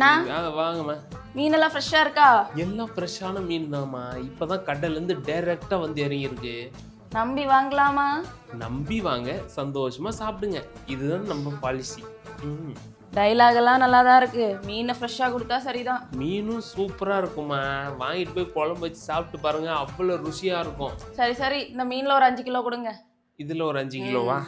வாங்கம்மா. மீனெல்லாம் ஃப்ரெஷ்ஷா இருக்கா? எல்லாம் ஃப்ரெஷ்ஷான மீன் தான்மா. இப்பதான் கடல்ல இருந்து டைரக்டா வந்து இறங்கி இருக்கு. நம்பி வாங்கலாமா? நம்பி வாங்க, சந்தோஷமா சாப்பிடுங்க. இதுதான் நம்ம பாலிசி. டைலாக் எல்லாம் நல்லா தான் இருக்கு. மீனை ஃப்ரெஷ்ஷா கொடுத்தா சரிதான். மீனும் சூப்பரா இருக்குமா. வாங்கிட்டு போய் குழம்பு வச்சு சாப்பிட்டு பாருங்க, அவ்வளவு ருசியா இருக்கும். சரி சரி, இந்த மீன்ல ஒரு 5 கிலோ கொடுங்க. இதுல ஒரு 5 கிலோவா?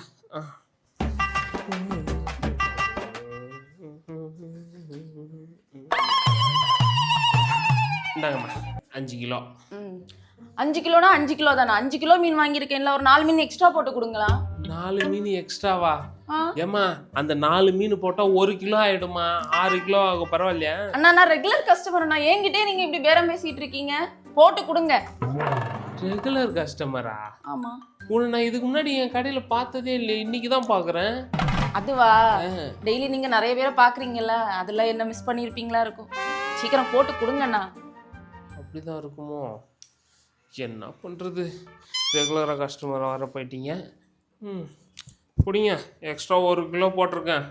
இந்தாங்கம்மா 5 கிலோ. 5 கிலோனா 5 கிலோ தானே. 5 கிலோ மீன் வாங்கியிருக்கேன்ல, ஒரு 4 மீன் எக்ஸ்ட்ரா போட்டு கொடுங்களா? 4 மீன் எக்ஸ்ட்ராவா? ஏமா அந்த 4 மீன் போட்டா 1 கிலோ ஆயிடுமா? 6 கிலோ ஆகும், பரவாயில்லையா? அண்ணா, நான் ரெகுலர் கஸ்டமர். நான் என்கிட்டே நீங்க இப்படி பேரம் பேசிட்டு இருக்கீங்க. போட்டு கொடுங்க. ரெகுலர் கஸ்டமரா? ஆமா. உன்னை நான் இதுக்கு முன்னாடி என் கடையில பார்த்ததே இல்லை, இன்னைக்கு தான் பாக்குறேன். அதுவா? டெய்லி நீங்க நிறைய பேரை பாக்குறீங்கல்ல, அதுல என்ன மிஸ் பண்ணிருப்பீங்களா இருக்கும். சீக்கிரம் போட்டு கொடுங்கண்ணா. அப்படிதான் இருக்குமோ? என்ன பண்றது, ரெகுலரா கஸ்டமர் வர போயிட்டீங்க. குடிங்க, எக்ஸ்ட்ரா 1 கிலோ போட்டிருக்கேன்.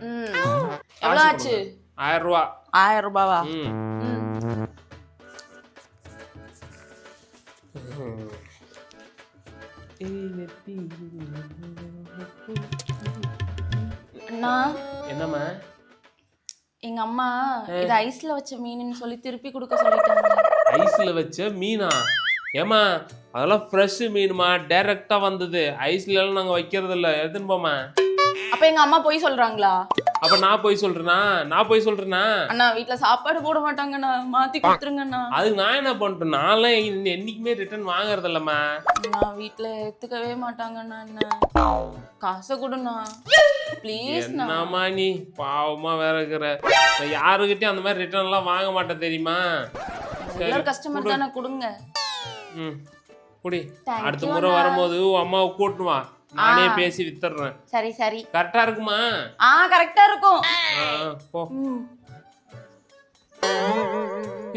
எவ்வளவு ஆச்சு? 1000 ரூபா. 1000 ரூபாவா? அண்ணா. என்னம்மா? எங்க அம்மா இது ஐஸ்ல வச்ச மீனுன்னு சொல்லி திருப்பி கொடுக்க சொல்லிட்டாங்க. ஐஸ்ல வச்ச மீனா? ஏமா அதெல்லாம் ஃப்ரெஷ் மீனுமா, டைரக்டா வந்தது. ஐஸ்ல எல்லாம் நாங்க வைக்கிறது இல்ல. எடுத்துன்னு போமா. அப்ப எங்க அம்மா போய் சொல்றாங்களா? அப்ப நான் போய் சொல்றேனா? அண்ணா, வீட்ல சாப்பாடு போட மாட்டாங்கண்ணா, மாத்தி கொடுத்துருங்கண்ணா. அது நான் என்ன பண்றேன்? நான்லாம் என்னைக்குமே ரிட்டர்ன் வாங்குறது இல்லம்மா. நான் வீட்ல ஏத்துக்கவே மாட்டாங்கண்ணா. என்ன காசை கொடுண்ணா ப்ளீஸ். என்னம்மா நீ பாவமா வேற இருக்கிற. யாருக்கிட்டையும் அந்த மாதிரி ரிட்டர்ன் எல்லாம் வாங்க மாட்டேன் தெரியுமா? ரெகுலர் கஸ்டமர் தானே, கொடுங்க. குடி. அடுத்த முறை வரும்போது அம்மாவை கூட்டிட்டு வா, நானே பேசி வித்துறேன். சரி சரி. கரெக்டா இருக்குமா? கரெக்டா இருக்கும். போ.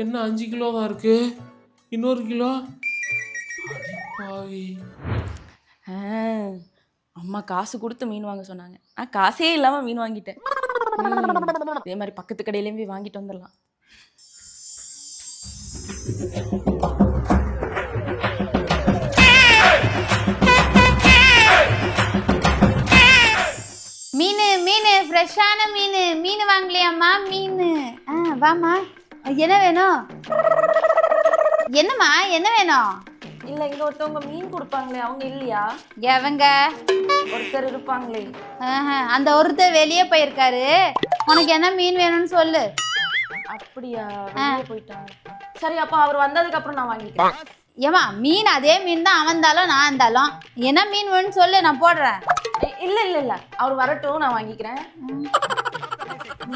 என்ன 5 கிலோ தான் இருக்கு, இன்னொரு கிலோ? அம்மா காசு கொடுத்து மீன் வாங்க சொன்னாங்க. நான் காசே இல்லாம மீன் வாங்கிட்டேன். இதே மாதிரி பக்கத்து கடையிலேயும் போய் வாங்கிட்டு வந்துடலாம். மீன் ஃப்ரெஷ்ஷான மீன் வாங்கலையாம்மா? மீன் வாம்மா. என்ன வேணும்? என்னம்மா என்ன வேணும்? இல்ல, இங்க ஒருத்தவங்க மீன் கொடுப்பாங்களே, அவங்க இல்லையா? எவங்க? ஒருத்தர் இருப்பாங்களே. அந்த ஒருத்தர் வெளியே போயிருக்காரு. உனக்கு என்ன மீன் வேணும்னு சொல்லு. அப்படியா? வெளியே போயிட்டாங்க. சரி, அப்ப அவர் வந்ததுக்கு அப்புறம் நான் வாங்கிக்கிறேன். ஏமா மீன் அதே மீன் தான், அவன் இருந்தாலும் நான் இருந்தாலும். என்ன மீன் வேணும்னு சொல்லு, நான் போடுறேன். இல்ல இல்ல இல்ல, அவர் வரட்டும், நான் வாங்கிக்கிறேன்.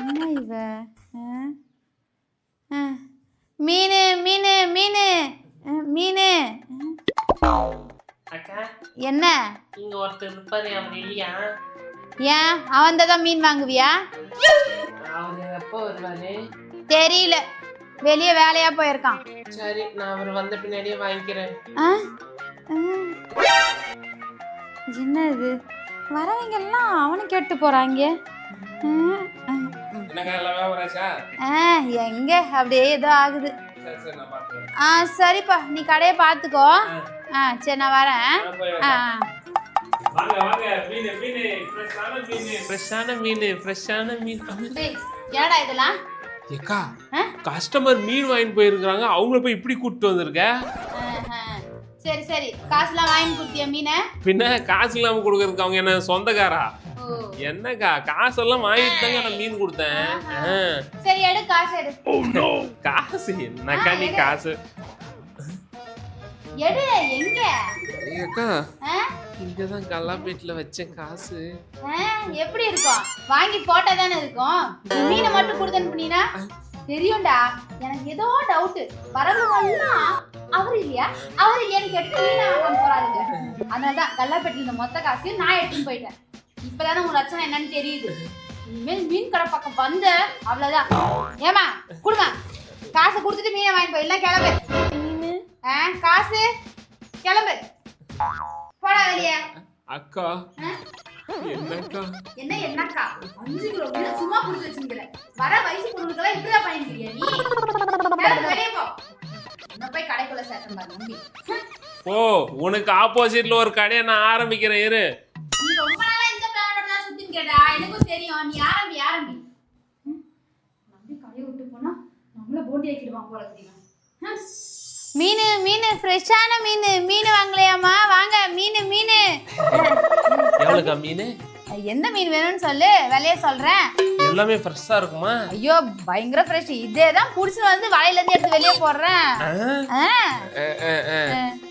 என்ன இவ? மீன் மீன் மீன் மீன். என்ன? இங்க ஒருத்தர் இருப்பாரு, அவர் இல்லையா? ஏன் அவன் தான் மீன் வாங்குவியா? அவர் எப்போ வருவாரு தெரியல, வெளியே வேலையா போயிருக்கான். சரி, நான் அவர் வந்த பின்னாடியே வாங்கிக்கிறேன். என்ன இது, வரவங்க எல்லாம் அவனு கேட்டு போறாங்க. எங்க அப்படியே ஏதோ ஆகுது. சரிப்பா, நீ கடையை பாத்துக்கோ. சரி, நான் வரேன். என்னடா இதெல்லாம்? ஏக்கா, கஸ்டமர் மீன் வாங்கிட்டு போயிருக்காங்க, அவங்கள போய் இப்படி கூட்டிட்டு வந்திருக்க. சரி சரி, காசுலாம் வாங்கி கொடுத்தியா மீனை? பின்ன காசு இல்லாம கொடுக்கறதுக்கு அவங்க என்ன சொந்தக்காரா? என்னக்கா, காசெல்லாம் வாங்கிட்டு தாங்க நான் மீன் கொடுத்தேன். சரி, எடு காசு எடு. காசு என்னக்கா நீ? காசு எடு. எங்க? ஏக்கா, இங்கதான் கல்லாப்பேட்டில வச்ச காசு. எப்படி இருக்கும்? வாங்கி போட்டா தானே இருக்கும். மீனை மட்டும் கொடுத்து அனுப்புனீனா தெரியும்டா. எனக்கு ஏதோ டவுட். வரவங்கலாம் அவர் இல்லையான்னு கேட்டு மீனை வாங்க போறாருங்க. அதனாலதான் கல்லாப்பேட்டில இந்த மொத்த காசையும் நான் எடுத்துன்னு போயிட்டேன். இப்பதானே உன் லட்சணம் என்னன்னு தெரியுது. இனிமேல் மீன் கடை பக்கம் வந்த அவ்வளவுதான். ஏமா கொடுங்க, காசை கொடுத்துட்டு மீனை வாங்கி போயிடலாம். கிளம்பு. காசு கிளம்பு, போடா வெளியே. அக்கா, என்னக்கா? என்னக்கா 5 கிலோ மீன் சும்மா புடிச்சு வச்சிருக்கேன். வர வயசு பொண்ணுக்கெல்லாம் இப்படிதான் பண்ணிருக்கியா நீ? கிளம்பு, வெளியே போ. நான் போய் கடைக்குள்ள சேர்த்தேன் பாரு நம்பி. ஓ உனக்கு ஆப்போசிட்ல ஒரு கடையை நான் ஆரம்பிக்கிறேன் இரு. நீ ரொம்ப நாளா இந்த பிளானோட தான் சுத்தின்னு கேட்டா எனக்கும் தெரியும். நீ ஆரம்பி. நம்பி கடையை விட்டு போனா நம்மள போட்டி ஆக்கிடுவான் போல தெரியும். மீன் ஃப்ரெஷ்ஷான மீன் வாங்கலையாமா? வாங்க மீன். எவ்வளோக்கா மீன்? எந்த மீன் வேணும்னு சொல்லு, விலைய சொல்றேன். எல்லாமே ஃப்ரெஷ்ஷா இருக்குமா? ஐயோ பயங்கர ஃப்ரெஷ். இதேதான் புடிச்சுன்னு வந்து வலையில இருந்து எடுத்து வெளியே போடுறேன்.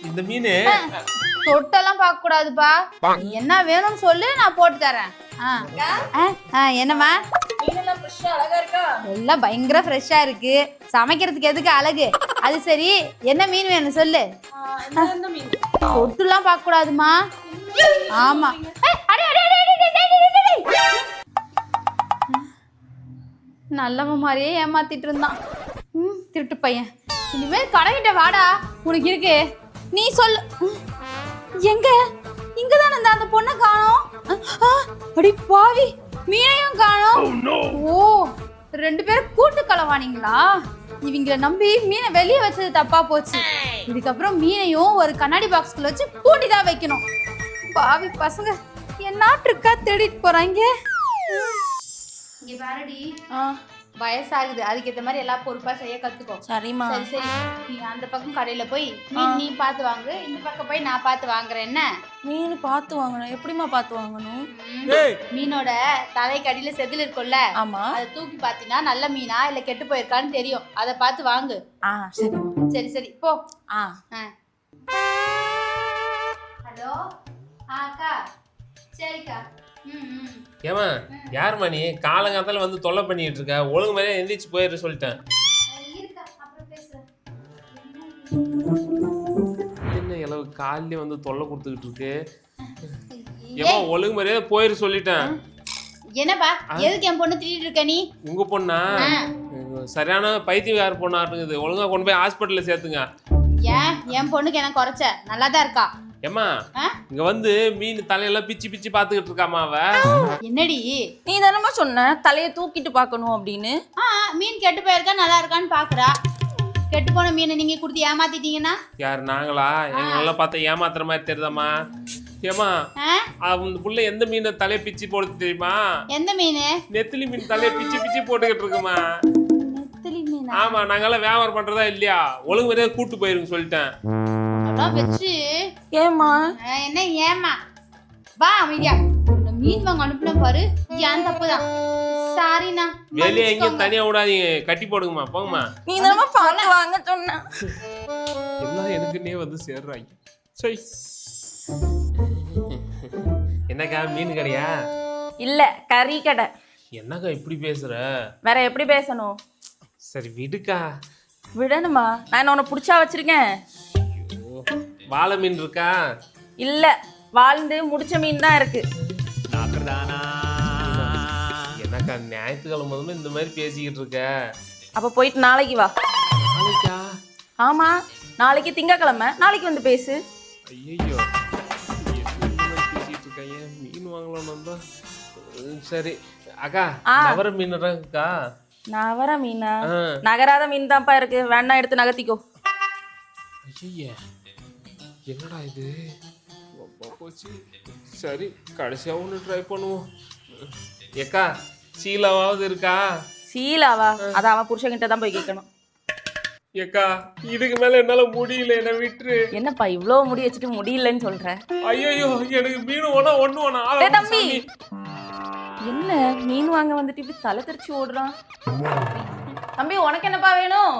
இந்த மீன் தொட்டெல்லாம் பார்க்க கூடாதுப்பா. என்ன வேணும்னு சொல்லு, நான் போட்டு தரேன். என்னம்மா? மீனெல்லாம் ஃப்ரெஷ்ஷா அழகா இருக்கா? எல்லாம் பயங்கர ஃப்ரெஷ்ஷா இருக்கு. சமைக்கிறதுக்கு எதுக்கு அழகு? அது சரி, என்ன மீன் வேணும் சொல்லு. இந்த மீன் தொட்டுலாம் பார்க்க கூடாதுமா. ஆமா. நல்லவன் மாதிரியே ஏமாத்திட்டு இருந்தான். திருட்டு பையன். இனிமேல் கடைகிட்ட வாடா, உனக்கு இருக்கு. நீ சொல்லு. எங்க? இங்கதானே அந்த பொண்ணை காணோம். அடி பாவி, மீனையும் காணோம். ஓ, 2 பேரும் கூட்டு களவானீங்களா? இவங்கள நம்பி மீனை வெளியே வச்சது தப்பா போச்சு. இதுக்கப்புறம் மீனையும் ஒரு கண்ணாடி பாக்ஸ்குள்ள வச்சு பூட்டி தான் வைக்கணும். பாவி பசங்க என்ன ட்ரிக்கா தேடிட்டு போறாங்க. இங்க பாருடி, வயசாகுது, அதுக்கேற்ற மாதிரி எல்லாம் பொறுப்பா செய்ய கத்துக்கோ. சரிம்மா. சரி, நீ அந்த பக்கம் கடையில போய் மீன் நீ பார்த்து வாங்கு, இந்த பக்கம் போய் நான் பார்த்து வாங்குறேன். என்ன மீன் பார்த்து வாங்கணும்? எப்படிமா பார்த்து வாங்கணும்? மீனோட தலைக்கு அடியில செதில் இருக்கும்ல, ஆமா, அதை தூக்கி பாத்தீங்கன்னா நல்ல மீனா இல்ல கெட்டு போயிருக்கான்னு தெரியும். அதை பார்த்து வாங்கு. சரி போ. ஹலோ அக்கா. சரிக்கா. ஏமா யாருமா நீ? காலங்காத்தால வந்து தொல்லை பண்ணிட்டு இருக்க. ஒழுங்கு மாதிரியே எந்திரிச்சு போயிரு சொல்லிட்டேன். என்ன அளவு காலையில வந்து தொல்லை கொடுத்துக்கிட்டு இருக்கு. ஏமா ஒழுங்கு மாதிரியே போயிரு சொல்லிட்டேன். என்னப்பா, எதுக்கு என் பொண்ணு திட்டிட்டு இருக்க நீ? உங்க பொண்ணா? சரியான பைத்தியக்கார பொண்ணா இருக்குது. ஒழுங்கா கொண்டு போய் ஹாஸ்பிட்டல்ல சேர்த்துங்க. ஏன் என் பொண்ணுக்கு என்ன குறைச்ச? நல்லாதான் இருக்கா. ஏமா இங்க வந்து மீன் தலையெல்லாம் பிச்சு பாத்துக்கிட்டு இருக்காமா அவ. என்னடி நீ தானமா சொன்ன தலையை தூக்கிட்டு பார்க்கணும் அப்படின்னு? மீன் கெட்டு போயிருக்கா நல்லா இருக்கான்னு பாக்குறா. கெட்டு போன மீனை நீங்க கொடுத்து ஏமாத்திட்டீங்கன்னா? யார் நாங்களா? எங்களெல்லாம் பார்த்தா ஏமாத்துற மாதிரி தெரியுதாம்மா? ஏமா அந்த புள்ள எந்த மீனை தலையை பிச்சு போடுது தெரியுமா? எந்த மீன்? நெத்திலி மீன் தலையை பிச்சு போட்டுக்கிட்டு இருக்குமா. நெத்திலி மீன்? ஆமா, நாங்கெல்லாம் வியாபாரம் பண்றதா இல்லையா? ஒழுங்கு மாதிரியே கூட்டு போயிருங்க சொல்லிட்டேன். வச்சு ஏமா என்ன ஏமா வா அமைதியா. மீன் வாங்க அனுப்புன பாரு, ஏன் தப்புதான். சாரிண்ணா, வெளியே எங்கேயும் தனியா விடாதீங்க, கட்டி போடுங்கம்மா. போங்கம்மா. நீ தானமா பார்த்து வாங்க சொன்ன. எல்லாம் எனக்குன்னே வந்து சேர்றாங்க. சரி, என்னக்கா மீன் கடையா? இல்ல, கறி கடை. என்னக்கா இப்படி பேசுற? வேற எப்படி பேசணும்? சரி விடுக்கா. விடணுமா? நான் உன்னை பிடிச்சா வச்சிருக்கேன். வாழை மீன் இருக்கா? இல்ல, வாழ்ந்து முடிச்ச மீன் தான் இருக்கு. என்னக்கா ஞாயிற்றுக்கிழமை முதல்ல இந்த மாதிரி பேசிக்கிட்டு இருக்க? அப்ப போயிட்டு நாளைக்கு வா. நாளைக்கா? ஆமா, நாளைக்கு திங்கக்கிழமை, நாளைக்கு வந்து பேசு. ஐயோ பேசிட்டு இருக்காங்க. மீன் வாங்கலாம் தான். சரி அக்கா, நவர மீன் இருக்கா? நவர மீனா? நகராத மீன் தான்ப்பா இருக்கு, வேணா எடுத்து நகர்த்திக்கோ. ஐயா என்னடா இது போச்சு. சரி கடைசியா ஒன்று ட்ரை பண்ணுவோம். ஏக்கா சீலாவாவது இருக்கா? சீலாவா? அதான் அவன் புருஷன்கிட்ட தான் போய் கேட்கணும். ஏக்கா இதுக்கு மேல என்னால முடியல, என்ன விட்டுரு. என்னப்பா இவ்வளவு முடி வச்சுட்டு முடியலன்னு சொல்ற? ஐயோ எனக்கு மீன் ஒண்ணு தம்பி, என்ன மீன் வாங்க வந்துட்டு இப்படி தலை தெரிச்சு ஓடுறான்? தம்பி உனக்கு என்னப்பா வேணும்?